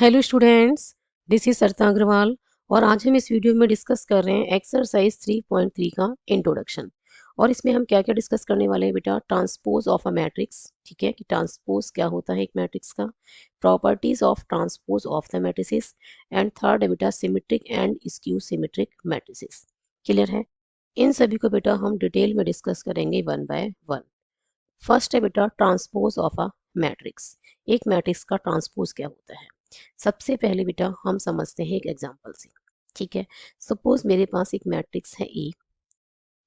Hello students, this is सरिता अग्रवाल और आज हम इस वीडियो में डिस्कस कर रहे हैं एक्सरसाइज 3.3 का इंट्रोडक्शन। और इसमें हम क्या क्या डिस्कस करने वाले हैं बेटा? ट्रांसपोज ऑफ अ मैट्रिक्स, ठीक है, कि ट्रांसपोज क्या होता है एक मैट्रिक्स का, properties of transpose of the matrices, and third है बेटा symmetric and skew symmetric matrices. Clear है? इन सभी को बेटा हम डिटेल में डिस्कस करेंगे वन बाय वन। फर्स्ट है बेटा ट्रांसपोज ऑफ अ मैट्रिक्स। एक मैट्रिक्स का ट्रांसपोज क्या होता है? सबसे पहले बेटा हम समझते हैं एक एग्जांपल से। ठीक है, सपोज मेरे पास एक मैट्रिक्स है ए,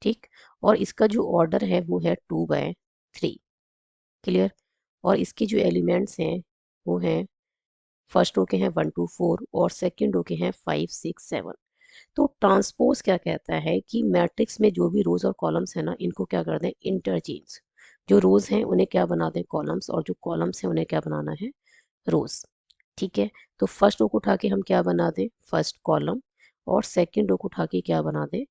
ठीक, और इसका जो ऑर्डर है वो है 2/3। क्लियर? और इसके जो एलिमेंट्स हैं वो हैं, फर्स्ट रो के हैं 1 2 4 और सेकंड रो के हैं 5 6 7। तो ट्रांसपोज क्या कहता है कि मैट्रिक्स में जो भी रोज और कॉलम्स है ना, इनको क्या कर दें? इंटरचेंज। जो रोज हैं उन्हें क्या बना दें? कॉलम्स, और जो कॉलम्स हैं उन्हें क्या बनाना है? रोज। ठीक है, तो फर्स्ट रो को उठा के हम क्या बना दें? First column. और सेकंड रो को उठा के क्या बना दें?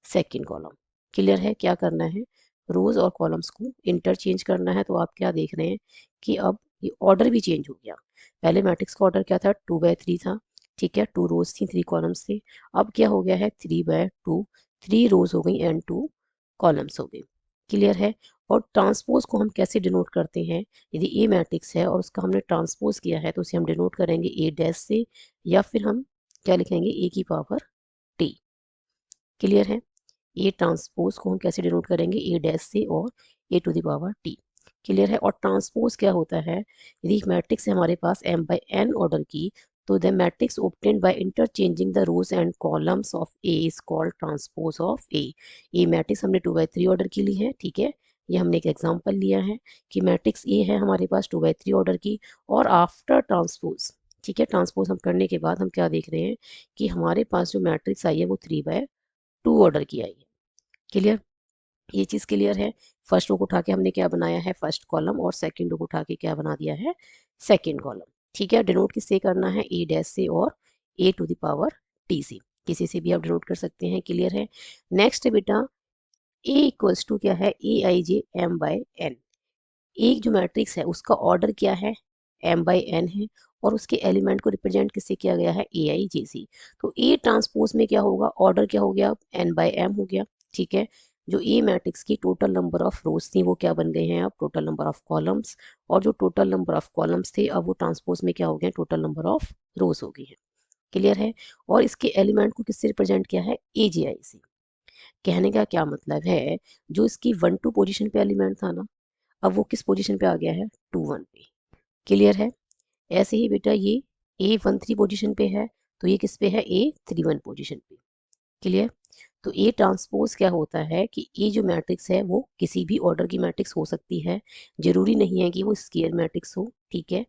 Second column. क्लियर है? क्या करना है? रोज और कॉलम्स को इंटरचेंज करना है। तो आप क्या देख रहे हैं कि अब ये ऑर्डर भी चेंज हो गया। पहले मैट्रिक्स का ऑर्डर क्या था? 2/3 था। ठीक है, 2 रोज थी, 3 कॉलम्स थे। अब क्या हो गया है? 3/2। 3 रोज हो गई एंड 2 कॉलम्स हो गए। क्लियर है? और ट्रांसपोज को हम कैसे डिनोट करते हैं? यदि ए मैट्रिक्स है और उसका हमने ट्रांसपोज किया है तो उसे हम डिनोट करेंगे ए डैश से, या फिर हम क्या लिखेंगे? ए की पावर टी। क्लियर है? ए ट्रांसपोज को हम कैसे डिनोट करेंगे? ए डैश से और A to the power T. Clear है? और ट्रांसपोज क्या होता है? यदि एक मैट्रिक्स है हमारे पास m by n ऑर्डर की, तो the matrix obtained by interchanging the rows and columns of A is called transpose of A। ये मैट्रिक्स हमने 2/3 ऑर्डर की ली है। ठीक है, ये हमने एक एग्जांपल लिया है कि मैट्रिक्स ए है हमारे पास 2/3 ऑर्डर की, और आफ्टर ट्रांसपोज, ठीक है, ट्रांसपोज हम करने के बाद हम क्या देख रहे हैं कि हमारे पास जो मैट्रिक्स आई है वो 3/2 ऑर्डर की आई है। क्लियर? ये चीज क्लियर है? फर्स्ट रो को उठा के हमने क्या बनाया है? फर्स्ट कॉलम, और सेकंड रो को उठा के क्या बना दिया है? Second column. ठीक है, डिनोट किससे करना है? ए डैश से और A to the power T से। किसी से भी आप डिनोट कर सकते हैं। क्लियर है? नेक्स्ट है बेटा ए इक्वल्स टू क्या है? ए आई जे एम बाय एन। एक जो मैट्रिक्स है उसका ऑर्डर क्या है? m by n है, और उसके एलिमेंट को रिप्रेजेंट किससे किया गया है? ए आई जे सी। तो ए ट्रांसपोज में क्या होगा? ऑर्डर क्या हो गया? n by m हो गया। ठीक है, जो ए मैट्रिक्स की टोटल नंबर ऑफ रोज थी वो क्या बन गए हैं? अब टोटल नंबर ऑफ कॉलम्स। और जो टोटल नंबर ऑफ कॉलम्स थे अब वो ट्रांसपोज में क्या हो गए? टोटल नंबर ऑफ रोज हो गई है। क्लियर है? और इसके एलिमेंट को किससे रिप्रेजेंट किया है? ए जे आई से। कहने का क्या मतलब है? जो इसकी 1 2 पोजिशन पे एलिमेंट था ना, अब वो किस पोजीशन पे आ गया है? 2 1 पे। क्लियर है? ऐसे ही बेटा ये A13 पोजीशन पे है, तो ये किस पे है? A31 पोजीशन पे। क्लियर? तो ए ट्रांसपोज क्या होता है कि ए जो मैट्रिक्स है वो किसी भी ऑर्डर की मैट्रिक्स हो सकती है। जरूरी नहीं है कि वो स्क्वायर मैट्रिक्स हो, ठीक है,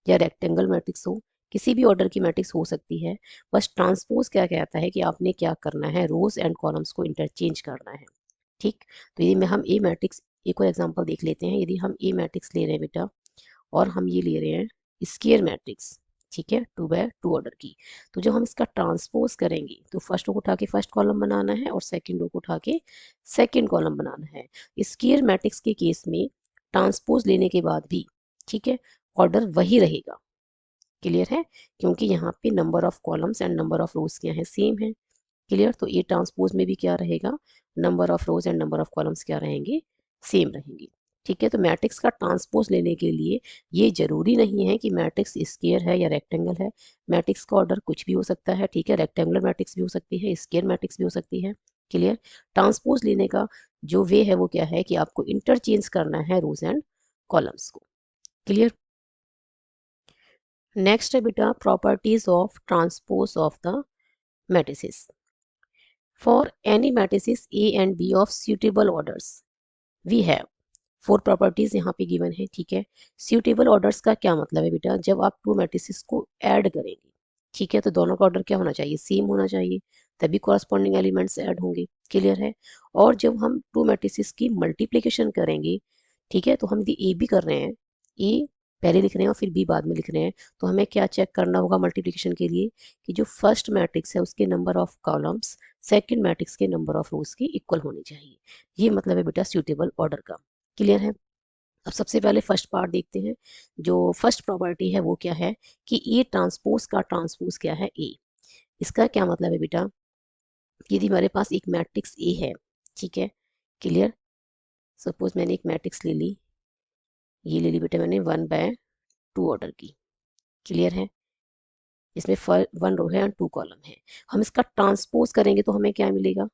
या रेक्टेंगल मैट्रिक्स हो। किसी भी ऑर्डर की मैट्रिक्स हो सकती है। बस ट्रांसपोज क्या कहता है कि आपने क्या करना है? रोज एंड कॉलम्स को इंटरचेंज करना है। ठीक, तो यदि में हम ए मैट्रिक्स, एक और एग्जांपल देख लेते हैं। यदि हम ए मैट्रिक्स ले रहे हैं बेटा, और हम ये ले रहे हैं स्क्वायर मैट्रिक्स, ठीक है, 2/2 ऑर्डर की, तो जब हम इसका ट्रांसपोज करेंगे तो फर्स्ट रो को उठा के फर्स्ट कॉलम बनाना है, और सेकंड रो को उठा के सेकंड कॉलम बनाना है। स्क्वायर मैट्रिक्स के केस में ट्रांसपोज लेने के बाद भी, ठीक है, ऑर्डर वही रहेगा। क्लियर है? क्योंकि यहाँ पे number of columns and number of रोज क्या है? सेम है। क्लियर? तो ए ट्रांसपोज में भी क्या रहेगा? Number of rose and number of columns क्या रहेंगे? सेम रहेंगे। ठीक है, तो मैट्रिक्स का ट्रांसपोज लेने के लिए ये जरूरी नहीं है कि मैट्रिक्स स्क्वायर है या रेक्टेंगल है। मैट्रिक्स का ऑर्डर कुछ भी हो सकता है। ठीक है, रेक्टेंगुलर मैट्रिक्स भी हो सकती है, स्क्वायर मैट्रिक्स भी हो सकती है। क्लियर? ट्रांसपोज लेने का जो वे है वो क्या है कि आपको इंटरचेंज करना है रोज एंड कॉलम्स को। क्लियर? नेक्स्ट है बेटा properties of transpose of the matrices. For any matrices A and B of suitable orders, we have 4 properties यहाँ पे गिवन है। ठीक है, suitable orders का क्या मतलब है बेटा? जब आप 2 मैट्रिसेस को ऐड करेंगे, ठीक है, तो दोनों का ऑर्डर क्या होना चाहिए? सेम होना चाहिए, तभी कॉरस्पॉन्डिंग एलिमेंट्स ऐड होंगे। क्लियर है? और जब हम 2 मैट्रिसेस की मल्टीप्लिकेशन करेंगे, ठीक है, तो हम यदि ए बी कर रहे हैं, ए पहले लिख रहे हैं और फिर बी बाद में लिख रहे हैं, तो हमें क्या चेक करना होगा मल्टीप्लिकेशन के लिए? कि जो फर्स्ट मैट्रिक्स है उसके number of columns second matrix के नंबर ऑफ रोज के इक्वल होने चाहिए। ये मतलब है बेटा सुटेबल ऑर्डर का। क्लियर है? अब सबसे पहले फर्स्ट पार्ट देखते हैं। जो फर्स्ट प्रॉपर्टी है वो क्या है कि ए ट्रांसपोज का ट्रांसपोज क्या है ए। इसका क्या मतलब है बेटा, यदि हमारे पास एक मैट्रिक्स ए है, ठीक है, क्लियर। सपोज मैंने एक मैट्रिक्स ले ली, ये ले ली बेटा मैंने 1/2 ऑर्डर की, क्लियर है। इसमें 1 रो है और 2 कॉलम है। हम इसका ट्रांसपोज करेंगे तो हमें क्या मिलेगा,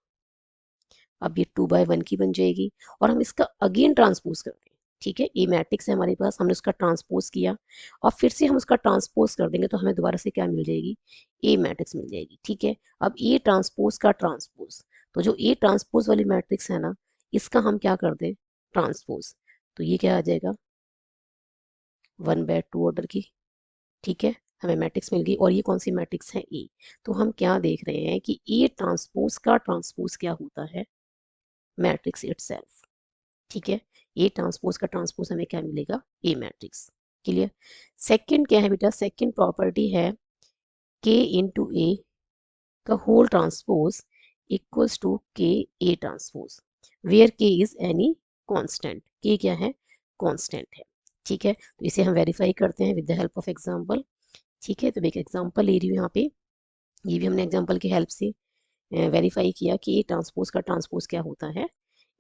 अब ये 2/1 की बन जाएगी। और हम इसका अगेन ट्रांसपोज करते हैं, ठीक है, ए मैट्रिक्स है हमारे पास, हमने उसका ट्रांसपोज किया और फिर से हम उसका ट्रांसपोज कर देंगे तो हमें दोबारा से क्या मिल जाएगी, ए मैट्रिक्स मिल जाएगी, ठीक है। अब ए ट्रांसपोज का ट्रांसपोज, तो जो ए ट्रांसपोज वाली मैट्रिक्स है ना, इसका हम क्या कर दें, ट्रांसपोज, तो ये क्या आ जाएगा 1/2 ऑर्डर की, ठीक है, हमें मैट्रिक्स मिल गई। और ये कौन सी मैट्रिक्स है, ए। तो हम क्या देख रहे हैं कि ए ट्रांसपोज का ट्रांसपोज क्या होता है, मैट्रिक्स इटसेल्फ, ठीक है। ए ट्रांसपोज का ट्रांसपोज हमें क्या मिलेगा, ए मैट्रिक्स, क्लियर। सेकंड क्या है बेटा, सेकंड प्रॉपर्टी है के इंटू ए का होल ट्रांसपोज इक्वल्स टू के ए ट्रांसपोज वेयर के इज एनी कांस्टेंट, के क्या है, कांस्टेंट है, ठीक है। तो इसे हम वेरीफाई करते हैं with the help of example, ठीक है। तो एक एग्जांपल ले रही हूँ यहाँ पे, ये भी हमने एग्जांपल की हेल्प से वेरीफाई किया कि ए ट्रांसपोज का ट्रांसपोज क्या होता है,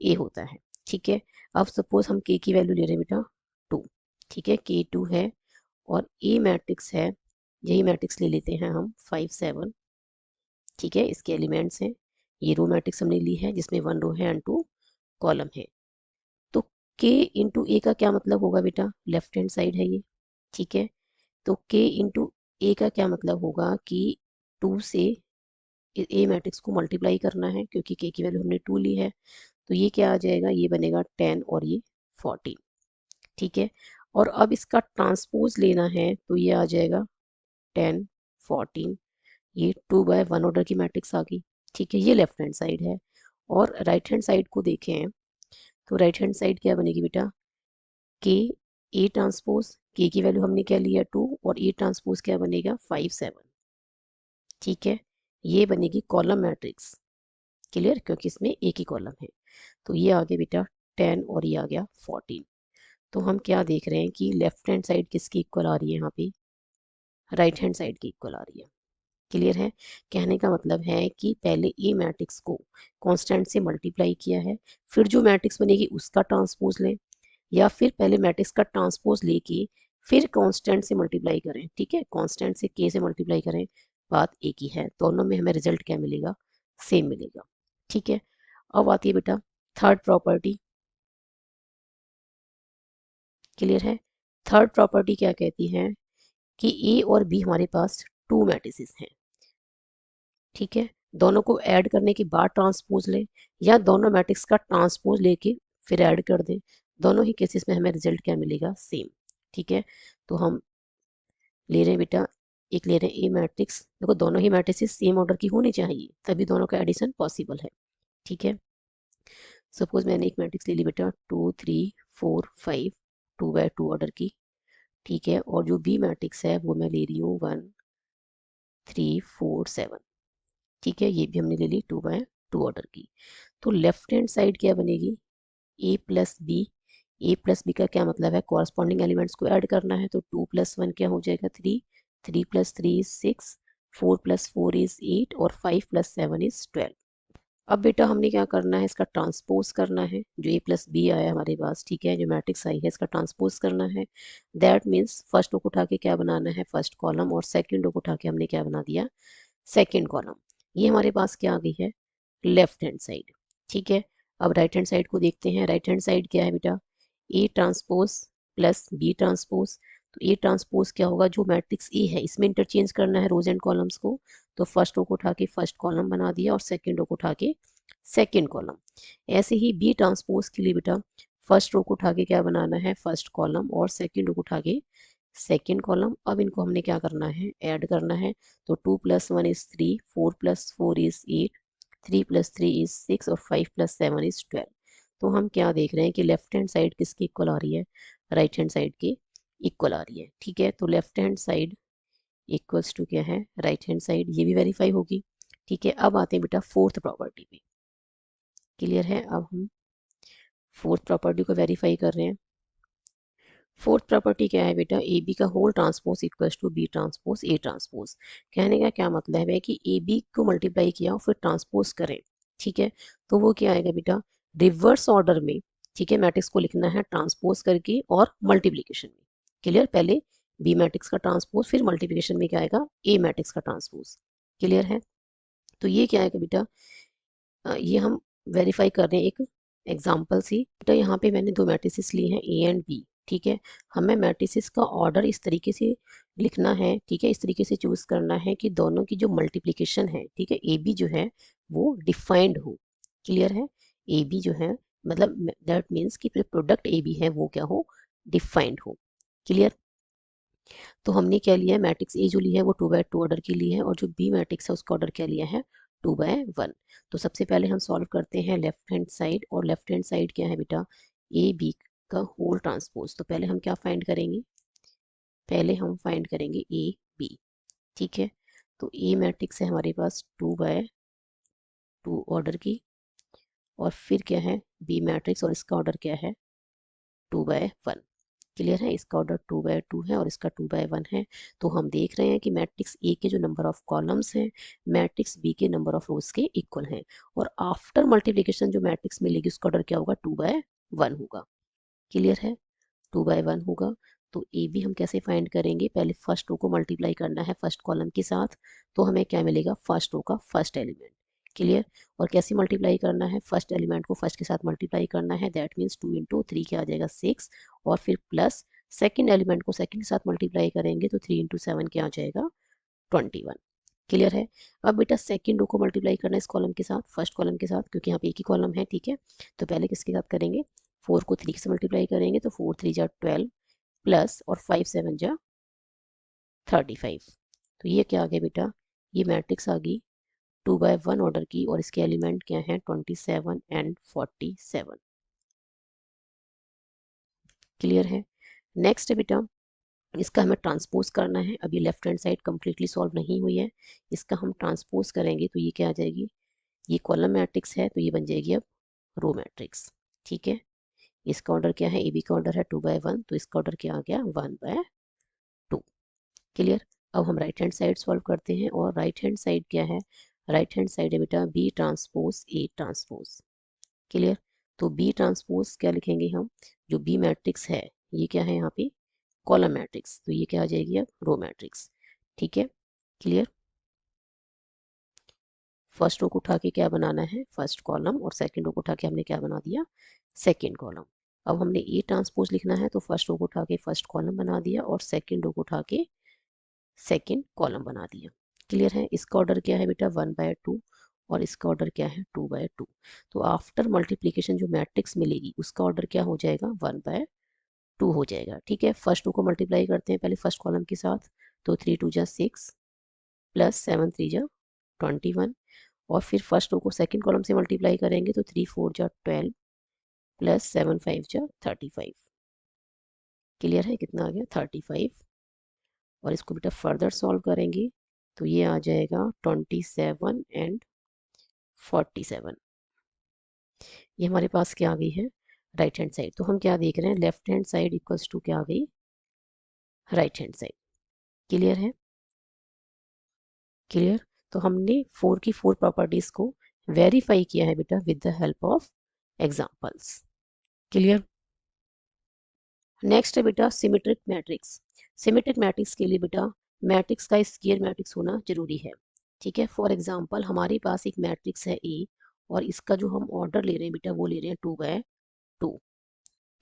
ए होता है, ठीक है। अब सपोज हम के की वैल्यू ले रहे हैं बेटा 2, ठीक है, के 2 है और ए मैट्रिक्स है, यही मैट्रिक्स ले लेते हैं हम 5 7, ठीक है, इसके एलिमेंट्स हैं। ये रो मैट्रिक्स हमने ली है जिसमें 1 रो है एंड 2 कॉलम है। तो के इंटू ए का क्या मतलब होगा बेटा, लेफ्ट हैंड साइड है ये, ठीक है। तो के इंटू ए का क्या मतलब होगा कि 2 से ए मैट्रिक्स को मल्टीप्लाई करना है क्योंकि के की वैल्यू हमने 2 ली है। तो ये क्या आ जाएगा, ये बनेगा 10 और ये 14, ठीक है। और अब इसका ट्रांसपोज लेना है तो ये आ जाएगा 10 14, ये 2/1 ऑर्डर की मैट्रिक्स आ गई, ठीक है। ये लेफ्ट हैंड साइड है। और राइट हैंड साइड को देखें तो राइट हैंड साइड क्या बनेगी बेटा, के ए ट्रांसपोज, के की वैल्यू हमने क्या लिया 2 और ए ट्रांसपोज क्या बनेगा 5 7, ठीक है। ये बनेगी कॉलम मैट्रिक्स, क्लियर, क्योंकि इसमें एक ही कॉलम है। तो ये आ गया बेटा 10 और ये आ गया 14। तो हम क्या देख रहे हैं कि लेफ्ट हैंड साइड किसकी इक्वल आ रही है यहाँ पे, राइट हैंड साइड की इक्वल आ रही है, क्लियर है। कहने का मतलब है कि पहले ए मैट्रिक्स को कांस्टेंट से मल्टीप्लाई किया है, फिर जो मैट्रिक्स बनेगी उसका ट्रांसपोज लें, या फिर पहले मैट्रिक्स का ट्रांसपोज लेके फिर कांस्टेंट से मल्टीप्लाई करें, ठीक है, कांस्टेंट से के से मल्टीप्लाई करें, बात एक ही है, दोनों में हमें रिजल्ट क्या मिलेगा, सेम मिलेगा, ठीक है। अब आती है बेटा थर्ड प्रॉपर्टी, क्लियर है। थर्ड प्रॉपर्टी क्या कहती है कि ए और बी हमारे पास 2 मैट्रिसेस हैं, ठीक है। दोनों को ऐड करने के बाद ट्रांसपोज लें या दोनों मैट्रिक्स का ट्रांसपोज लेके फिर ऐड कर दें, दोनों ही केसेस में हमें रिजल्ट क्या मिलेगा, सेम, ठीक है। तो हम ले रहे हैं बेटा, एक ले रहे हैं ए मैट्रिक्स, देखो दोनों ही मैट्रिसेस सेम ऑर्डर की होनी चाहिए तभी दोनों का एडिशन पॉसिबल है, ठीक है। सपोज मैंने एक मैट्रिक्स ले ली बेटा 2 3 4 5, 2/2 ऑर्डर की, ठीक है। और जो बी मैट्रिक्स है वो मैं ले रही हूँ 1 3 4 7, ठीक है, ये भी हमने ले ली 2/2 ऑर्डर की। तो लेफ्ट हैंड साइड क्या बनेगी, ए प्लस बी, ए प्लस बी का क्या मतलब है, कॉरस्पॉन्डिंग एलिमेंट्स को ऐड करना है, तो 2 + 1 क्या हो जाएगा 3, 3 + 3 इज 6, 4 + 4 इज 8 और 5 + 7 इज 12। अब बेटा हमने क्या करना है, इसका ट्रांसपोज करना है, जो ए प्लस बी आया हमारे पास, ठीक है, जो मैट्रिक्स आई है इसका ट्रांसपोज करना है। दैट मीन्स फर्स्ट रो को उठा के क्या बनाना है, फर्स्ट कॉलम, और सेकंड रो को उठा के हमने क्या बना दिया, सेकंड कॉलम। ये हमारे पास क्या आ गई है, लेफ्ट हैंड साइड, ठीक है। अब राइट हैंड साइड को देखते हैं, राइट हैंड साइड क्या है बेटा, A transpose plus B transpose. तो ए ट्रांसपोज क्या होगा, जो मैट्रिक्स ए है इसमें इंटरचेंज करना है रोज एंड कॉलम्स को, तो फर्स्ट रो को उठा के फर्स्ट कॉलम बना दिया और सेकंड रो को उठा के सेकंड कॉलम। ऐसे ही बी ट्रांसपोज के लिए बेटा फर्स्ट रो को उठा के क्या बनाना है, फर्स्ट कॉलम, और सेकंड रो को उठा के सेकंड कॉलम। अब इनको हमने क्या करना है, ऐड करना है, तो 2 + 1 इज 3, 4 + 4 इज 8, 3 + 3 इज 6 और 5 + 7 इज 12। तो हम क्या देख रहे हैं कि लेफ्ट हैंड साइड किसकी इक्वल आ रही है, राइट हैंड साइड की इक्वल आ रही है, ठीक है। तो left hand side equals to क्या है, राइट हैंड साइड, ये भी वेरीफाई होगी, ठीक है। अब आते हैं बेटा फोर्थ प्रॉपर्टी पे, क्लियर है। अब हम फोर्थ प्रॉपर्टी को वेरीफाई कर रहे हैं, फोर्थ प्रॉपर्टी क्या है बेटा, ए बी का whole transpose equals to B transpose A transpose. कहने का क्या मतलब है कि ए बी को मल्टीप्लाई किया और फिर ट्रांसपोज करें, ठीक है, तो वो क्या आएगा बेटा, रिवर्स ऑर्डर में, ठीक है, मैट्रिक्स को लिखना है ट्रांसपोज करके और मल्टीप्लीकेशन में। क्लियर, पहले बी मैट्रिक्स का ट्रांसपोज, फिर मल्टीप्लीकेशन में क्या आएगा, ए मैट्रिक्स का ट्रांसपोज। क्लियर है, तो ये क्या आएगा बेटा, ये हम वेरीफाई कर रहे हैं एक एग्जाम्पल से। बेटा यहाँ पे मैंने दो मैट्रिसेस लिए हैं ए एंड बी, ठीक है, हमें मैट्रिसेस का ऑर्डर इस तरीके से लिखना है, ठीक है, इस तरीके से चूज करना है कि दोनों की जो मल्टीप्लिकेशन है, ठीक है, ए बी जो है वो डिफाइंड हो। क्लियर है, ए बी जो है मतलब दैट मीन्स कि प्रोडक्ट ए बी है वो क्या हो, डिफाइंड हो। क्लियर, तो हमने क्या लिया है, मैट्रिक्स ए जो लिया है वो 2/2 ऑर्डर की ली है, और जो बी मैट्रिक्स है उसका ऑर्डर क्या लिया है, 2/1। तो सबसे पहले हम सॉल्व करते हैं लेफ्ट हैंड साइड, और लेफ्ट हैंड साइड क्या है बेटा, ए बी का होल ट्रांसपोज। तो पहले हम क्या फाइंड करेंगे, पहले हम फाइंड करेंगे ए बी, ठीक है, तो ए मैट्रिक्स है हमारे पास 2/2 ऑर्डर की, और फिर क्या है बी मैट्रिक्स, और इसका ऑर्डर क्या है 2/1। क्लियर है, इसका ऑर्डर 2/2 है और इसका 2/1 है। तो हम देख रहे हैं कि मैट्रिक्स ए के जो नंबर ऑफ कॉलम्स हैं मैट्रिक्स बी के नंबर ऑफ रोज के इक्वल हैं, और आफ्टर मल्टीप्लिकेशन जो मैट्रिक्स मिलेगी उसका ऑर्डर क्या होगा, 2/1 होगा। क्लियर है, 2/1 होगा। तो ए बी हम कैसे फाइंड करेंगे, पहले फर्स्ट रो को मल्टीप्लाई करना है फर्स्ट कॉलम के साथ, तो हमें क्या मिलेगा, फर्स्ट रो का फर्स्ट एलिमेंट। क्लियर, और कैसे मल्टीप्लाई करना है, फर्स्ट एलिमेंट को फर्स्ट के साथ मल्टीप्लाई करना है, दैट मीन्स 2 इंटू 3 क्या आ जाएगा 6, और फिर प्लस सेकेंड एलिमेंट को सेकेंड के साथ मल्टीप्लाई करेंगे तो 3 इंटू 7 क्या आ जाएगा 21। क्लियर है, अब बेटा सेकंड रो को मल्टीप्लाई करना है इस कॉलम के साथ, फर्स्ट कॉलम के साथ, क्योंकि यहाँ पे एक ही कॉलम है, ठीक है, तो पहले किसके साथ करेंगे, 4 को 3 से मल्टीप्लाई करेंगे तो 4 3 जा 12 प्लस और 5 7 जा 35। तो ये क्या आ गया बेटा, ये मैट्रिक्स आ गई 2/1 ऑर्डर की, और इसके एलिमेंट क्या है 27 एंड 47। क्लियर है, नेक्स्ट है बेटा, इसका हमें ट्रांसपोज करना है। अभी left hand side completely solve नहीं हुई है, इसका हम ट्रांसपोज करेंगे तो ये क्या आ जाएगी, ये कॉलम मैट्रिक्स है तो ये बन जाएगी अब रो मैट्रिक्स। ठीक है, इसका ऑर्डर क्या है, ए बी का ऑर्डर है 2/1, तो इसका ऑर्डर क्या आ गया 1/2। क्लियर, अब हम राइट हैंड साइड सॉल्व करते हैं, और राइट हैंड साइड क्या है, राइट हैंड साइड है बेटा B transpose A transpose. Clear, तो बी ट्रांसपोज क्या लिखेंगे हम, जो बी मैट्रिक्स है ये क्या है यहाँ पे कॉलम मैट्रिक्स, तो ये क्या आ जाएगी अब रो मैट्रिक्स। ठीक है, क्लियर, फर्स्ट रो को उठा के क्या बनाना है फर्स्ट कॉलम, और सेकंड रो को उठा के हमने क्या बना दिया सेकंड कॉलम। अब हमने ए ट्रांसपोज लिखना है तो फर्स्ट रो को उठा के फर्स्ट कॉलम बना दिया, और सेकंड रो को उठा के सेकंड कॉलम बना दिया। क्लियर है, इसका ऑर्डर क्या है बेटा 1/2, और इसका ऑर्डर क्या है 2/2। तो आफ्टर मल्टीप्लीकेशन जो मैट्रिक्स मिलेगी उसका ऑर्डर क्या हो जाएगा 1/2 हो जाएगा। ठीक है, फर्स्ट रो को मल्टीप्लाई करते हैं पहले फर्स्ट कॉलम के साथ, तो 3 2 जा 6 प्लस 7 3 जा 21, और फिर फर्स्ट रो को सेकंड कॉलम से मल्टीप्लाई करेंगे तो 3 4 जा 12 प्लस 7 5 जा 35। क्लियर है, कितना आ गया 35, और इसको बेटा फर्दर सॉल्व करेंगे तो ये आ जाएगा 27 एंड 47। ये हमारे पास क्या आ गई है राइट हैंड साइड। तो हम क्या देख रहे हैं, left hand side equals to क्या आ गई राइट हैंड साइड। क्लियर है, क्लियर, तो हमने 4 की 4 प्रॉपर्टीज को वेरीफाई किया है बेटा with the help of examples. Clear, next है बेटा सिमेट्रिक मैट्रिक्स। सिमेट्रिक मैट्रिक्स के लिए बेटा मैट्रिक्स का स्क्वायर मैट्रिक्स होना जरूरी है। ठीक है, फॉर एग्जांपल हमारे पास एक मैट्रिक्स है ए, और इसका जो हम ऑर्डर ले रहे हैं बेटा वो ले रहे हैं 2/2।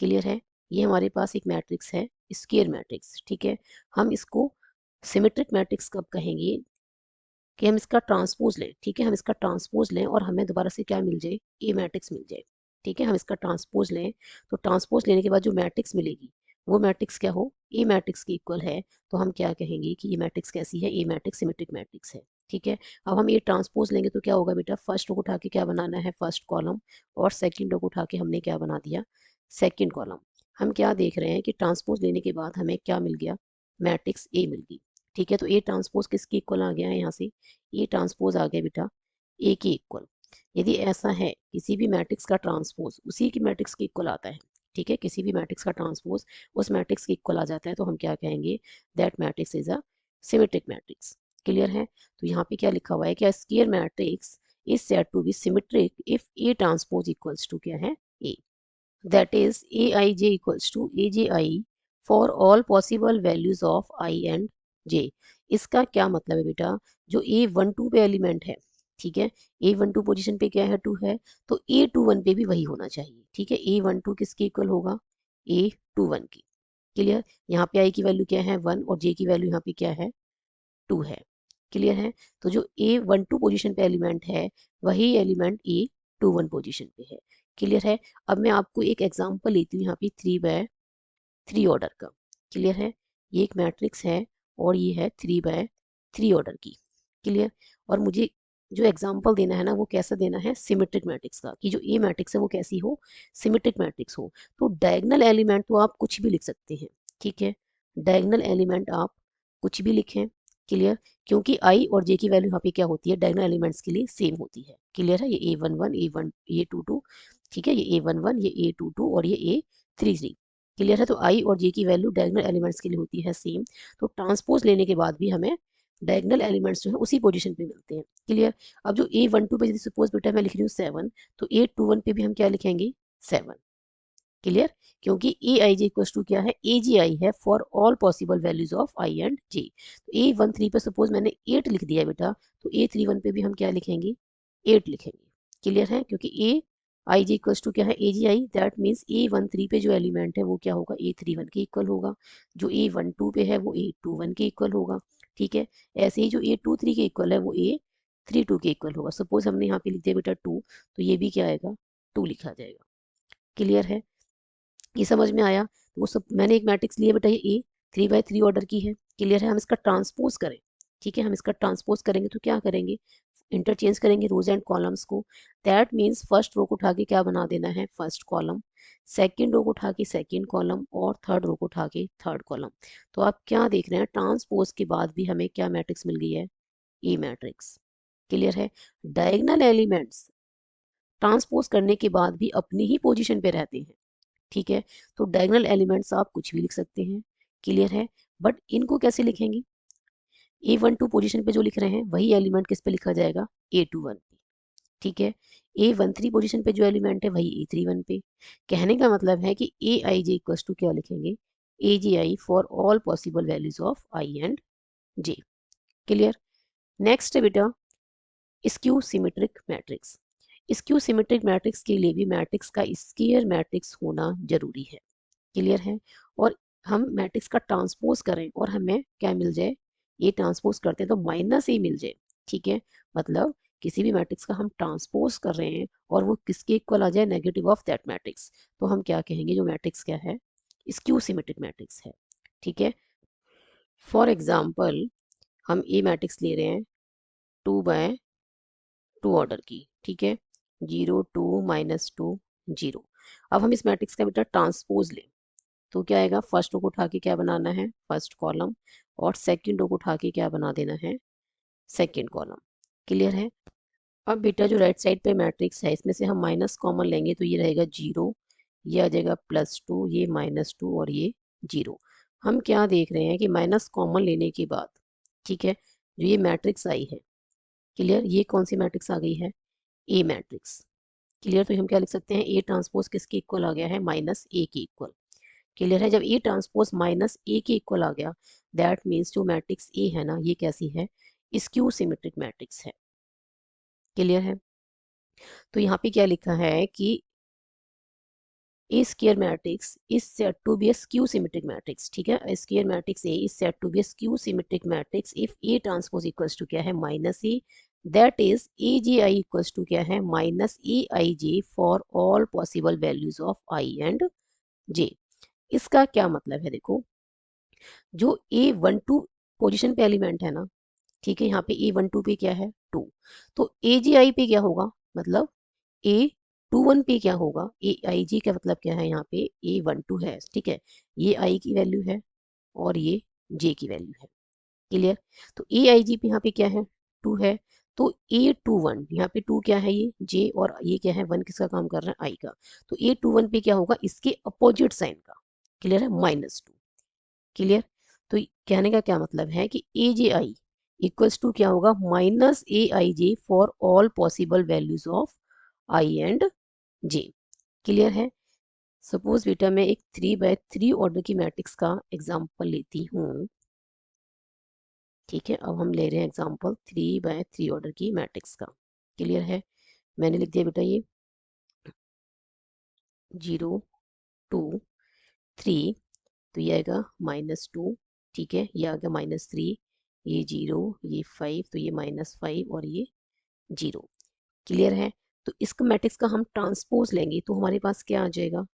क्लियर है, ये हमारे पास एक मैट्रिक्स है स्क्वायर मैट्रिक्स। ठीक है, हम इसको सिमेट्रिक मैट्रिक्स कब कहेंगे कि हम इसका ट्रांसपोज लें। ठीक है, हम इसका ट्रांसपोज लें और हमें दोबारा से क्या मिल जाए ए मैट्रिक्स मिल जाए। ठीक है, हम इसका ट्रांसपोज लें, तो ट्रांसपोज लेने के बाद जो मैट्रिक्स मिलेगी वो मैट्रिक्स क्या हो ए मैट्रिक्स की इक्वल है, तो हम क्या कहेंगे कि ये मैट्रिक्स कैसी है, ए मैट्रिक्स सिमेट्रिक मैट्रिक्स है। ठीक है, अब हम ये ट्रांसपोज लेंगे तो क्या होगा बेटा, फर्स्ट रो को उठा के क्या बनाना है फर्स्ट कॉलम, और सेकंड रो को उठा के हमने क्या बना दिया सेकंड कॉलम। हम क्या देख रहे हैं कि ट्रांसपोज लेने के बाद हमें क्या मिल गया मैट्रिक्स ए मिल गई। ठीक है, तो ए ट्रांसपोज किसकी इक्वल आ गया है यहाँ से, ए ट्रांसपोज आ गया बेटा ए के इक्वल। यदि ऐसा है किसी भी मैट्रिक्स का ट्रांसपोज उसी की मैट्रिक्स के इक्वल आता है, ठीक है, किसी भी मैट्रिक्स का ट्रांसपोज उस मैट्रिक्स के इक्वल आ जाता है तो हम क्या कहेंगे, that matrix is a symmetric matrix. Clear है? तो यहाँ पे क्या लिखा हुआ है कि square matrix is said to be symmetric if A transpose equals to क्या है, ए, that is aij equals to aji for all possible values of I and j। इसका क्या मतलब है बेटा, जो a12 पे एलिमेंट है, ठीक है, a12 पोजीशन पे क्या है, 2 है, तो a21 पे भी वही होना चाहिए। ठीक है, a12 किसके इक्वल होगा, a21 की। क्लियर? यहाँ पे i की वैल्यू क्या है, 1, और j की वैल्यू यहाँ पे क्या है, 2 है। क्लियर है? तो जो a12 पोजीशन पे एलिमेंट है वही एलिमेंट a21 पोजीशन पे है। क्लियर है? अब मैं आपको एक एग्जांपल लेती हूँ यहाँ पे 3 बाय 3 ऑर्डर का। क्लियर है? ये एक मैट्रिक्स है और ये है 3 बाय 3 ऑर्डर की। क्लियर? और मुझे जो एग्जांपल देना है ना वो कैसा देना है, सिमेट्रिक मैट्रिक्स का, कि जो ए मैट्रिक्स है वो कैसी हो, सिमेट्रिक मैट्रिक्स हो। तो डायगोनल एलिमेंट तो आप कुछ भी लिख सकते हैं। ठीक है, डायगोनल एलिमेंट आप कुछ भी लिखें। क्लियर? क्योंकि आई और जे की वैल्यू यहाँ पे क्या होती है, डायगोनल एलिमेंट्स के लिए सेम होती है। क्लियर है? ये a11 a1 a22, ठीक है, ये a11 ये a22 और ये a33। क्लियर है? तो आई और जे की वैल्यू डायगोनल एलिमेंट्स के लिए होती है सेम। तो ट्रांसपोज लेने के बाद भी हमें डायगोनल एलिमेंट्स जो है उसी पोजीशन पे मिलते हैं। क्लियर? अब जो a12 पे यदि सपोज बेटा मैं लिख रही हूँ 7, तो a21 पे भी हम क्या लिखेंगे, 7। क्लियर? क्योंकि ए आई जे इक्वल टू क्या है, ए जी आई है for all possible values of I and J. तो a13 पे सपोज मैंने 8 लिख दिया बेटा, तो a31 पे भी हम क्या लिखेंगे, 8 लिखेंगे। क्लियर है? क्योंकि ए आई जे इक्वल टू क्या है, ए G I, that means a13 पे जो एलिमेंट है वो क्या होगा, a31 के इक्वल होगा। जो a12 पे है वो a21 के इक्वल होगा। ठीक है, ऐसे ही जो a23 के इक्वल है वो a32 के इक्वल होगा। सपोज हमने यहाँ पे लिख दिया बेटा 2, तो ये भी क्या आएगा, 2 लिखा जाएगा। क्लियर है? ये समझ में आया? तो वो सब मैंने एक मैट्रिक्स लिया बेटा, ये ए 3 बाय 3 ऑर्डर की है। क्लियर है? हम इसका ट्रांसपोज करें। ठीक है, हम इसका ट्रांसपोज करेंगे तो क्या करेंगे, इंटरचेंज करेंगे रोज एंड कॉलम्स को। दैट मीन्स फर्स्ट रो को उठा के क्या बना देना है, फर्स्ट कॉलम, सेकंड रो को उठा के सेकंड कॉलम, और थर्ड रो को उठा के थर्ड कॉलम। तो आप क्या देख रहे हैं, ट्रांसपोज के बाद भी हमें क्या मैट्रिक्स मिल गई है, ए मैट्रिक्स। क्लियर है? डायगोनल एलिमेंट्स ट्रांसपोज करने के बाद भी अपनी ही पोजीशन पे रहते हैं। ठीक है, तो डायगोनल एलिमेंट्स आप कुछ भी लिख सकते हैं। क्लियर है? बट इनको कैसे लिखेंगे, a12 पोजीशन पे जो लिख रहे हैं वही एलिमेंट किस पे लिखा जाएगा, a21 पे। ठीक है, a13 पोजीशन पे जो एलिमेंट है वही a31 पे। कहने का मतलब है कि ए आई जे इक्वल टू क्या लिखेंगे, A G I for all possible values of I and J. Clear? Next है बेटा skew symmetric matrix. Skew symmetric matrix के लिए भी मैट्रिक्स का स्क्वायर मैट्रिक्स होना जरूरी है। क्लियर है? और हम मैट्रिक्स का ट्रांसपोज करें और हमें क्या मिल जाए, ये ट्रांसपोज करते हैं तो माइनस ही मिल जाए। ठीक है, मतलब किसी भी मैट्रिक्स का हम ट्रांसपोज कर रहे हैं और वो किसके इक्वल आ जाए, नेगेटिव ऑफ दैट मैट्रिक्स, तो हम क्या कहेंगे, जो मैट्रिक्स क्या है, स्क्यू सिमेट्रिक मैट्रिक्स है। ठीक है, फॉर एग्जाम्पल हम ए मैट्रिक्स ले रहे हैं 2 बाय 2 ऑर्डर की। ठीक है, 0 2 -2 0। अब हम इस मैट्रिक्स का बेटा ट्रांसपोज लें तो क्या आएगा, फर्स्ट रो को उठा के क्या बनाना है, फर्स्ट कॉलम, और सेकंड रो को उठा के क्या बना देना है, सेकंड कॉलम। क्लियर है? अब बेटा जो राइट साइड पे मैट्रिक्स है इसमें से हम माइनस कॉमन लेंगे तो ये रहेगा 0, ये आ जाएगा +2, ये -2 और ये 0। हम क्या देख रहे हैं कि माइनस कॉमन लेने के बाद, ठीक है, जो ये मैट्रिक्स आई है, क्लियर, ये कौन सी मैट्रिक्स आ गई है, ए मैट्रिक्स। क्लियर? तो हम क्या लिख सकते हैं, ए ट्रांसपोज किसके इक्वल आ गया है, -a के इक्वल। क्लियर है? जब ए ट्रांसपोज -a के इक्वल आ गया, दैट मीन्स जो मैट्रिक्स ए है ना ये कैसी है, स्क्यू सिमेट्रिक मैट्रिक्स है। क्लियर है? तो यहाँ पे क्या लिखा है कि A square matrix is said to be a skew symmetric matrix। ठीक है, square matrix A is said to be a skew symmetric matrix to A transpose equals to क्या है, -a, that is A G I equals to क्या है, -aij for all possible values of I and J. इसका क्या मतलब है, देखो, जो a12 पोजीशन पे एलिमेंट है ना, ठीक है, यहाँ पे a12 पे क्या है, 2, तो AGI पे क्या होगा, मतलब a21 पे क्या होगा, AIG का मतलब क्या है, यहाँ पे a12 है, ठीक है, ये I की वैल्यू है और ये J की वैल्यू है। क्लियर? तो AIG पे यहाँ पे क्या है, 2 है, तो A21 यहाँ पे 2 क्या है, ये J, और ये क्या है 1, किसका काम कर रहा है, I का। तो A21 पे क्या होगा, इसके अपोजिट साइन का, क्लियर है, -2, क्लियर। तो कहने का क्या मतलब है कि AJI इक्वल्स टू क्या होगा, -AIJ for all possible values of I and J, clear है। सपोज बेटा मैं एक 3x3 ऑर्डर की मैट्रिक्स का एग्जांपल लेती हूँ, ठीक है। अब हम ले रहे हैं एग्जांपल 3x3 ऑर्डर की मैट्रिक्स का, क्लियर है। मैंने लिख दिया बेटा ये 0 2 3, तो ये आएगा -2, ठीक है। ये आ गया -3, ये 0, ये 5, तो ये -5 और ये 0, क्लियर है। तो इसका मैट्रिक्स का हम ट्रांसपोज लेंगे तो हमारे पास क्या आ जाएगा,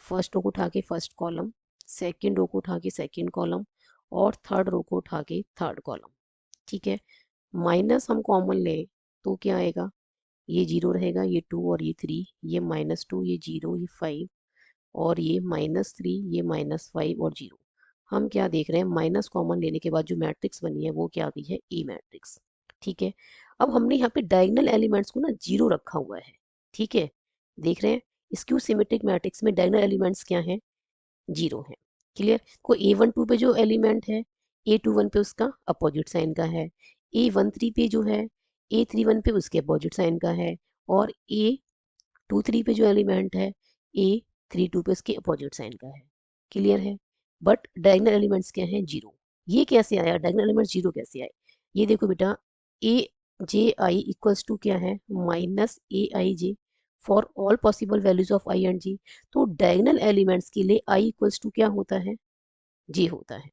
फर्स्ट रो को उठा के फर्स्ट कॉलम, सेकंड रो को उठा के सेकंड कॉलम, और थर्ड रो को उठा के थर्ड कॉलम, ठीक है। माइनस हम कॉमन लें तो क्या आएगा, ये 0 रहेगा, ये 2 और ये 3, ये -2, ये 0, ये 5, और ये -3, ये -5 और 0। हम क्या देख रहे हैं, माइनस कॉमन लेने के बाद जो मैट्रिक्स बनी है वो क्या आ गई है, ए मैट्रिक्स, ठीक है। अब हमने यहाँ पे डायगोनल एलिमेंट्स को ना 0 रखा हुआ है, ठीक है। देख रहे हैं स्क्यू सिमेट्रिक मैट्रिक्स में डायगोनल एलिमेंट्स क्या हैं, 0 है, क्लियर। को A12 पे जो एलिमेंट है, A21 पे उसका अपोजिट साइन का है, A13 पे जो है, A31 पे उसके अपोजिट साइन का है, और A23 पे जो एलिमेंट है, A32 पे उसके अपोजिट साइन का है, क्लियर है। बट डायगोनल एलिमेंट्स क्या हैं, 0। ये कैसे आया, डायगोनल एलिमेंट्स 0 कैसे आए, ये देखो बेटा, ए जे आई इक्वल्स टू क्या है, -AIJ for all possible values of I and J। तो डायगोनल एलिमेंट्स के लिए I इक्वल्स टू क्या होता है, J होता है,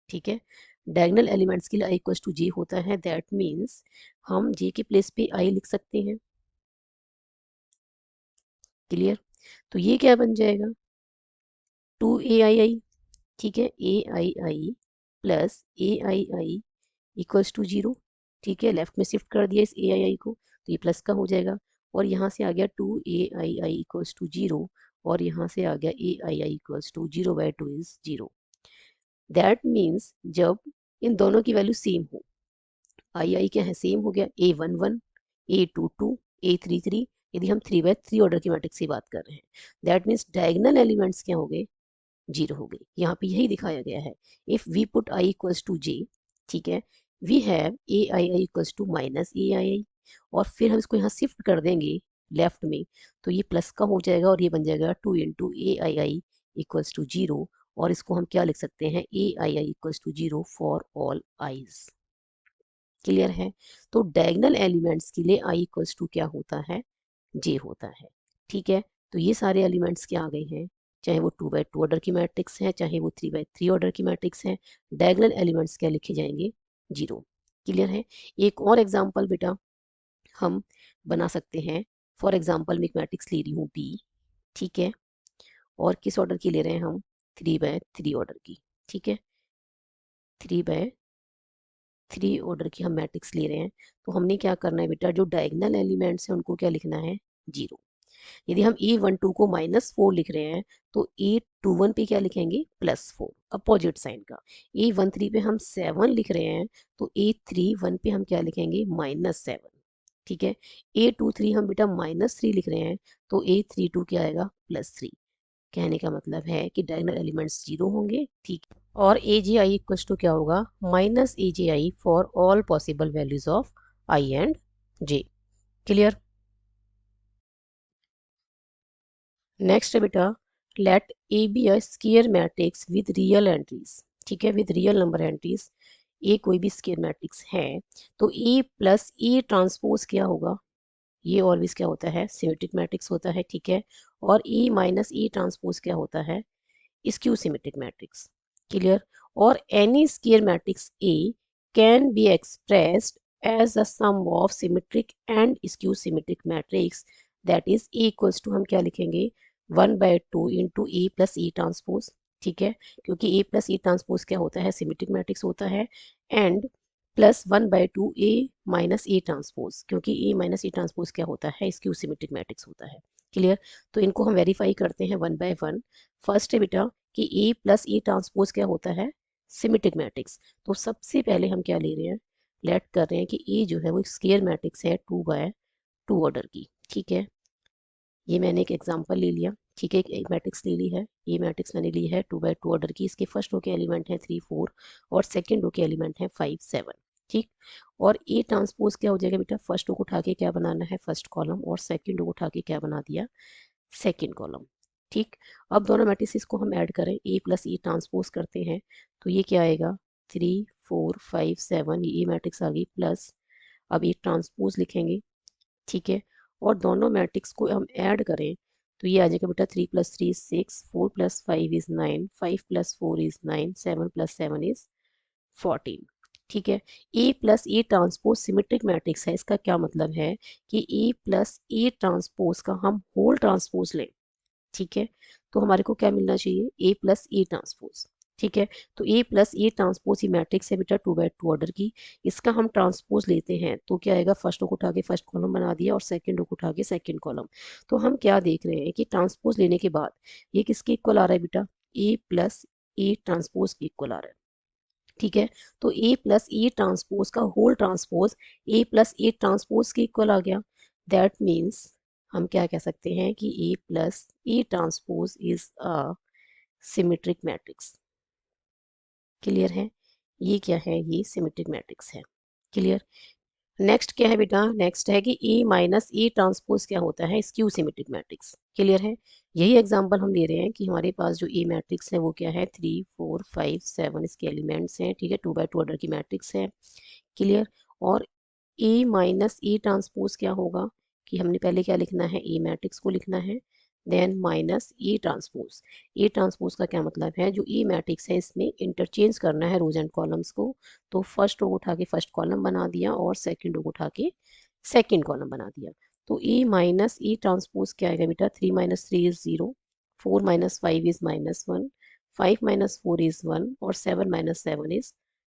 ठीक है। डायगोनल एलिमेंट्स के लिए I इक्वल्स टू J होता है, दैट मीन्स हम J के प्लेस पे I लिख सकते हैं, क्लियर। तो ये क्या बन जाएगा, 2AII, ठीक है, AII plus AII equals to 0, ठीक है। लेफ्ट में शिफ्ट कर दिया इस AII को तो ये प्लस का हो जाएगा, और यहाँ से आ गया 2AII इक्वल्स टू 0, और यहाँ से आ गया AII equals to 0/2 is 0। That means जब इन दोनों की वैल्यू सेम हो, आई क्या है, सेम हो गया, A11 A22 A33, यदि हम 3/3 ऑर्डर की मैट्रिक्स की बात कर रहे हैं, दैट मीन्स डायगोनल एलिमेंट्स क्या हो गए, 0 हो गई। यहाँ पे यही दिखाया गया है, if we put I equals to J, ठीक है, we have AII equals to -AII, और फिर हम इसको यहाँ शिफ्ट कर देंगे लेफ्ट में, तो ये प्लस का हो जाएगा, और ये बन जाएगा 2 इंटू AII इक्वल्स टू 0, और इसको हम क्या लिख सकते हैं, AII equals to 0 for all I's, clear है। तो डायगोनल एलिमेंट्स के लिए I इक्वल्स टू क्या होता है, J होता है, ठीक है। तो ये सारे एलिमेंट्स क्या आ गए हैं, चाहे वो 2/2 ऑर्डर की मैट्रिक्स है, चाहे वो 3/3 ऑर्डर की मैट्रिक्स है, डायगोनल एलिमेंट्स क्या लिखे जाएंगे, 0, क्लियर है। एक और एग्जांपल बेटा हम बना सकते हैं, फॉर एग्जांपल मैं एक मैट्रिक्स ले रही हूँ B, ठीक है, और किस ऑर्डर की ले रहे हैं हम, 3/3 ऑर्डर की, ठीक है, 3/3 ऑर्डर की हम मैट्रिक्स ले रहे हैं। तो हमने क्या करना है बेटा, जो डायगोनल एलिमेंट्स हैं उनको क्या लिखना है, 0। यदि हम A12 को -4 लिख रहे हैं तो A21 पे क्या लिखेंगे, +4, अपोजिट साइन का। A13 पे हम 7 लिख रहे हैं तो A31 पे हम क्या लिखेंगे, -7, ठीक है। A23 हम बेटा -3 लिख रहे हैं तो A32 क्या आएगा, +3। कहने का मतलब है कि डायगोनल एलिमेंट्स 0 होंगे, ठीक है। और AGI इक्वल्स टू क्या होगा, -AGI for all possible values of I and J, clear. Next है बेटा, let A B a square matrix with real entries, ठीक है, with real number entries. A कोई भी स्क्वायर मैट्रिक्स है तो ए प्लस ए ट्रांसपोज क्या होगा, ये ऑलवेज क्या होता है, सिमेट्रिक मैट्रिक्स होता है, ठीक है। और ए माइनस ए ट्रांसपोज क्या होता है, स्क्यू सिमेट्रिक मैट्रिक्स, क्लियर। और any square matrix A can be expressed as a sum of symmetric and skew symmetric matrix, that is A equals to हम क्या लिखेंगे, 1/2 into A plus A transpose, ठीक है। क्योंकि ए प्लस ई ट्रांसपोज क्या होता है, सिमेट्रिक मैट्रिक्स होता है, and plus 1/2 A minus A transpose, क्योंकि ए माइनस ए ट्रांसपोज क्या होता है, स्क्यू सिमेट्रिक मैट्रिक्स होता है, क्लियर। तो इनको हम वेरीफाई करते हैं 1 बाय 1। फर्स्ट है बेटा कि A प्लस ए ट्रांसपोज क्या होता है, सिमेट्रिक मैट्रिक्स। तो सबसे पहले हम क्या ले रहे हैं, लेट कर रहे हैं कि ए जो है वो स्क्वायर मैट्रिक्स है 2/2 ऑर्डर की। ठीक है, ये मैंने एक एग्जांपल ले लिया। ठीक है, एक मैट्रिक्स ले ली है, ये मैट्रिक्स मैंने ली है 2/2 ऑर्डर की। इसके फर्स्ट रो के एलिमेंट हैं 3 4 और सेकंड रो के एलिमेंट हैं 5 7। ठीक, और ए ट्रांसपोज क्या हो जाएगा बेटा, फर्स्ट रो को उठा के क्या बनाना है, फर्स्ट कॉलम, और सेकंड रो को उठा के क्या बना दिया, सेकंड कॉलम। ठीक, अब दोनों मैट्रिसेस को हम ऐड करें, ए प्लस ई ट्रांसपोज करते हैं तो ये क्या आएगा, 3 4 5 7, ये ए मैट्रिक्स आ गई, प्लस अब ए ट्रांसपोज लिखेंगे। ठीक है, और दोनों मैट्रिक्स को हम ऐड करें तो ये आ जाएगा बेटा 3 + 3 = 6, 4 + 5 = 9, 5 + 4 = 9, 7 + 7 = 14। ठीक है, A plus A transpose symmetric matrix है। इसका क्या मतलब है कि ए प्लस ए ट्रांसपोज का हम होल ट्रांसपोज लें। ठीक है, तो हमारे को क्या मिलना चाहिए, ए प्लस ए ट्रांसपोज। ठीक है, तो ए प्लस ए ट्रांसपोज ही मैट्रिक्स है बेटा 2/2 ऑर्डर की। इसका हम ट्रांसपोज लेते हैं तो क्या आएगा, फर्स्ट रो को उठा के फर्स्ट कॉलम बना दिया और सेकंड रो को उठा के सेकंड कॉलम। तो हम क्या देख रहे हैं कि ट्रांसपोज लेने के बाद ये किसके इक्वल आ रहा है बेटा, ए प्लस ए ट्रांसपोज के इक्वल आ रहा है। ठीक है, तो ए प्लस ए ट्रांसपोज का whole transpose A plus A transpose के इक्वल आ गया। दैट मीन्स हम क्या कह सकते हैं कि A plus A transpose is a symmetric matrix. Clear है, ये क्या है, ये सिमेट्रिक मैट्रिक्स है। क्लियर, नेक्स्ट क्या है बेटा, नेक्स्ट है कि ए माइनस ए ट्रांसपोज क्या होता है, स्क्यू सिमेट्रिक मैट्रिक्स। क्लियर है, यही एग्जांपल हम ले रहे हैं कि हमारे पास जो ए मैट्रिक्स है वो क्या है, 3 4 5 7 इसके एलिमेंट्स हैं। ठीक है, 2/2 ऑर्डर की मैट्रिक्स है। क्लियर, और ए माइनस ए ट्रांसपोज क्या होगा कि हमने पहले क्या लिखना है, ए मैट्रिक्स को लिखना है, then minus A transpose. A transpose का क्या मतलब है, जो ए मैट्रिक्स है इसमें इंटरचेंज करना है रोज एंड कॉलम्स को। तो फर्स्ट रो उठा के फर्स्ट कॉलम बना दिया और सेकंड रो उठा के सेकंड कॉलम बना दिया। तो ए माइनस ए ट्रांसपोज क्या आएगा बेटा, 3 - 3 = 0, 4 - 5 = -1, 5 - 4 = 1 और 7 - 7 =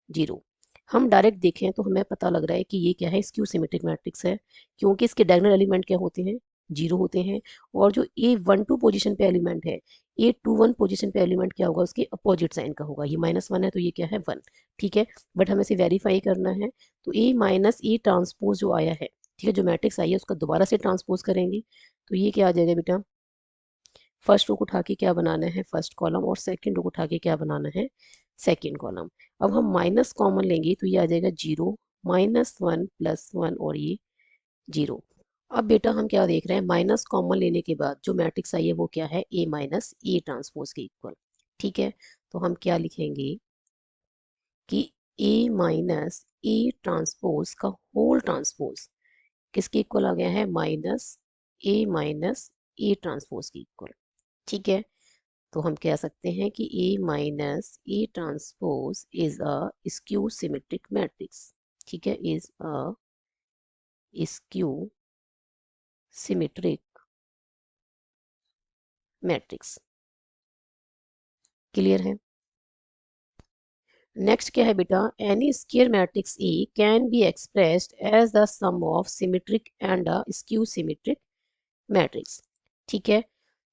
0। हम डायरेक्ट देखें तो हमें पता लग रहा है कि ये क्या है, स्क्यू सिमेट्रिक मैट्रिक्स है, क्योंकि इसके डायगोनल एलिमेंट क्या होते हैं, 0 होते हैं। और जो A12 पोजीशन पे एलिमेंट है, A21 पोजीशन पे एलिमेंट क्या होगा, उसके अपोजिट साइन का होगा। ये -1 है तो ये क्या है, 1। ठीक है, बट हमें इसे वेरीफाई करना है। तो A माइनस ए ट्रांसपोज जो आया है, ठीक है, जो मैट्रिक्स आई है उसका दोबारा से ट्रांसपोज करेंगे तो ये क्या आ जाएगा बेटा, फर्स्ट रो को उठा के क्या बनाना है, फर्स्ट कॉलम, और सेकंड रो को उठा के क्या बनाना है, सेकंड कॉलम। अब हम माइनस कॉमन लेंगे तो ये आ जाएगा 0, -1 + 1 और ये 0। अब बेटा हम क्या देख रहे हैं, माइनस कॉमन लेने के बाद जो मैट्रिक्स आई है वो क्या है, ए माइनस ए ट्रांसपोज के इक्वल। ठीक है, तो हम क्या लिखेंगे कि ए माइनस ए ट्रांसपोज का होल ट्रांसपोज किसके इक्वल आ गया है, माइनस ए ट्रांसपोज के इक्वल। ठीक है, तो हम कह सकते हैं कि A minus A transpose is a skew symmetric matrix. ठीक है, is a skew symmetric matrix. Clear है, नेक्स्ट क्या है बेटा, any square matrix A can be expressed as the sum of symmetric and a skew symmetric matrix. ठीक है,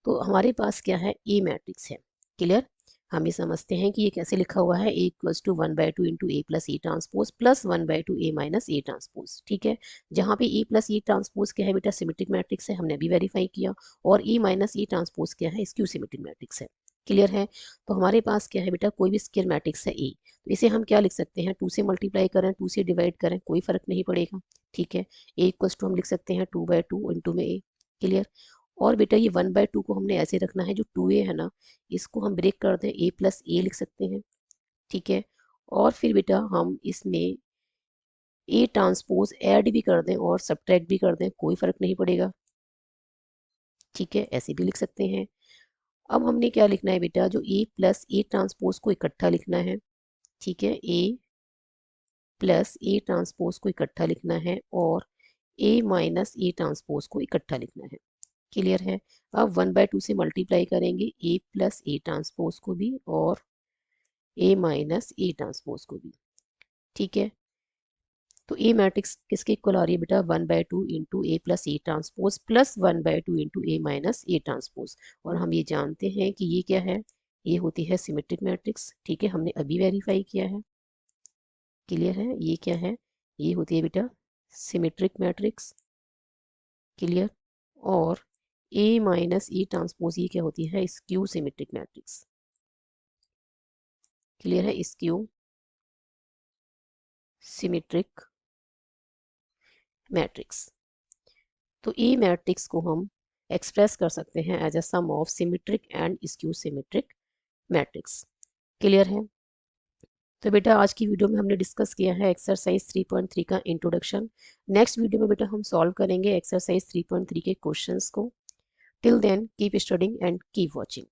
तो हमारे पास क्या है, ए मैट्रिक्स है। क्लियर, हम ये समझते हैं कि ये कैसे लिखा हुआ है, A equals to 1/2 into A plus A transpose plus 1/2 A minus A transpose. ठीक है, जहाँ पे ए प्लस ए ट्रांसपोज क्या है बेटा, सिमेट्रिक मैट्रिक्स है, हमने अभी वेरीफाई किया, और ए माइनस ए ट्रांसपोज क्या है, स्क्यू सिमेट्रिक मैट्रिक्स है। क्लियर है, तो हमारे पास क्या है बेटा, कोई भी स्क्वायर मैट्रिक्स है ए, तो इसे हम क्या लिख सकते हैं, 2 से मल्टीप्लाई करें, 2 से डिवाइड करें, कोई फर्क नहीं पड़ेगा। ठीक है, ए इक्वल्स टू हम लिख सकते हैं 2/2 इंटू में ए। क्लियर, और बेटा ये 1/2 को हमने ऐसे रखना है, जो 2a है ना, इसको हम ब्रेक कर दें, a प्लस ए लिख सकते हैं। ठीक है, और फिर बेटा हम इसमें ए ट्रांसपोज ऐड भी कर दें और सब्ट्रैक्ट भी कर दें, कोई फर्क नहीं पड़ेगा। ठीक है, ऐसे भी लिख सकते हैं। अब हमने क्या लिखना है बेटा, जो ए प्लस ए ट्रांसपोज को इकट्ठा लिखना है। ठीक है, ए प्लस ए ट्रांसपोज को इकट्ठा लिखना है, और ए माइनस ए ट्रांसपोज को इकट्ठा लिखना है। क्लियर है, अब 1/2 से मल्टीप्लाई करेंगे ए प्लस ए ट्रांसपोज को भी और ए माइनस ए ट्रांसपोज को भी। ठीक है, तो ए मैट्रिक्स किसके इक्वल आ रही है बेटा, 1/2 into A plus A transpose plus 1/2 into A minus A transpose. और हम ये जानते हैं कि ये क्या है, ये होती है सिमेट्रिक मैट्रिक्स। ठीक है, हमने अभी वेरीफाई किया है। क्लियर है, ये क्या है, ये होती है बेटा सिमेट्रिक मैट्रिक्स, क्लियर। और A माइनस ई ट्रांसपोज ये क्या होती है, स्क्यू सिमेट्रिक मैट्रिक्स, क्लियर है, स्क्यू सिमेट्रिक मैट्रिक्स। तो ए मैट्रिक्स को हम एक्सप्रेस कर सकते हैं as a sum of symmetric and skew symmetric matrix, clear है। तो बेटा आज की वीडियो में हमने डिस्कस किया है एक्सरसाइज 3.3 का इंट्रोडक्शन। नेक्स्ट वीडियो में बेटा हम सॉल्व करेंगे एक्सरसाइज 3.3 के क्वेश्चंस को। Till then keep studying and keep watching.